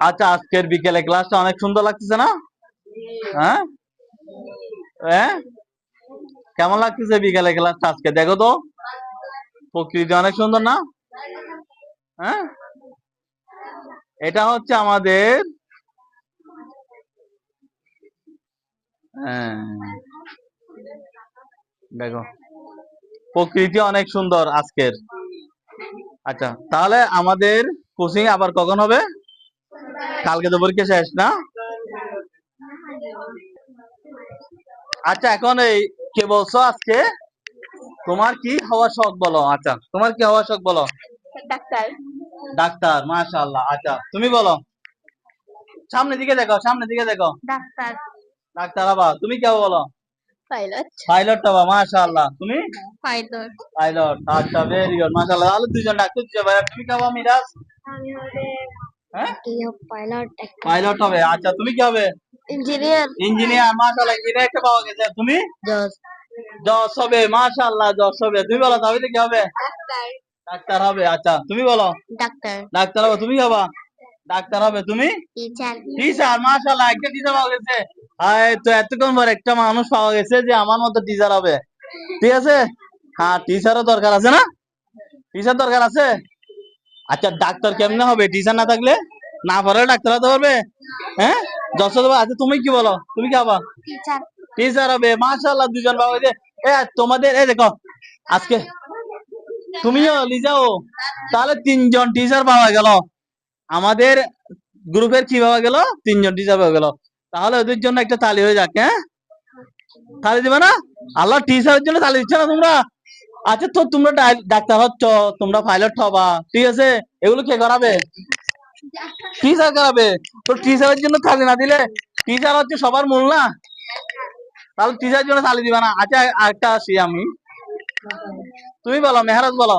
আচ্ছা, আজকের বিকেলে ক্লাসটা অনেক সুন্দর লাগতেছে না? হ্যাঁ, হ্যাঁ, কেমন লাগতেছে বিকেলে ক্লাসটা আজকে? দেখো তো, প্রকৃতি অনেক সুন্দর না? হ্যাঁ, এটা হচ্ছে আমাদের, হ্যাঁ, দেখো প্রকৃতি অনেক সুন্দর আজকের। আচ্ছা, তাহলে আমাদের কোচিং আবার কখন হবে? কালকে তো পরীক্ষা শেষ না? আচ্ছা, এখন এই কে বলছো আজকে তোমার কি হওয়ার শখ বলো? আচ্ছা, তোমার কি হওয়ার শখ বলো? ডাক্তার। ডাক্তার, মাশাআল্লাহ। আচ্ছা, তুমি বলো। সামনের দিকে দেখো, সামনের দিকে দেখো। ডাক্তার। ডাক্তার হবা। তুমি কি হবো বলো? পাইলট। পাইলট হবা, মাশাআল্লাহ। তুমি? পাইলট। পাইলট। আচ্ছা, ভেরি গুড, মাশাআল্লাহ। তাহলে দুইজন ডাক্তার দিতে পারে। তুমি কি হবা মিরাজ? আমি হবে হ্যাঁ, পাইলট। পাইলট হবে। আচ্ছা, তুমি কি হবে? ইঞ্জিনিয়ার। ইঞ্জিনিয়ার, মাশাআল্লাহ। ইঞ্জিনিয়ার একটা পাওয়া গেছে। তুমি? জজ। জজ হবে, মাশাআল্লাহ, জজ হবে। তুমি বলো তাহলে কি হবে? ডাক্তার। ডাক্তার হবে। আচ্ছা, তুমি বলো। ডাক্তার। ডাক্তার হবে। তুমি কি হবা? ডাক্তার হবে। তুমি? টিচার। টিচার, মাশাআল্লাহ, একটা টিচার পাওয়া গেছে। এই তো এতক্ষণ পর একটা মানুষ পাওয়া গেছে যে আমার মতো টিচার হবে। ঠিক আছে। হ্যাঁ, টিচারও দরকার আছে না? টিচার দরকার আছে। আচ্ছা, ডাক্তার কেমনে হবে টিচার না থাকলে? না পারলে ডাক্তার হতে পারবে? হ্যাঁ, যশোর। আচ্ছা, তুমি কি বলো? তুমি কি হবা? টিচার। টিচার হবে, মাশাআল্লাহ, দুজন পাওয়া গেছে। তোমাদের এই দেখো আজকে তুমিও লিজাও, তাহলে তিনজন টিচার পাওয়া গেল। আমাদের গ্রুপের কি পাওয়া গেল? তিনজন টিচার পাওয়া গেল। তাহলে ওদের জন্য একটা তালি হয়ে যাক। হ্যাঁ, তালি দিবে না? আল্লাহ, টিচারের জন্য তালি দিচ্ছে না তোমরা? আচ্ছা, তো তোমরা ডাক্তার হচ্ছ, তোমরা পাইলট হবা, ঠিক আছে, এগুলো কে করাবে? টিচার করাবে। তো টিচারের জন্য তালি না দিলে, টিচার হচ্ছে সবার মূল না? তাহলে টিচারের জন্য তালি দিবে না? আচ্ছা, আরেকটা আসি আমি। তুমি বলো, মেহরাজ বলো।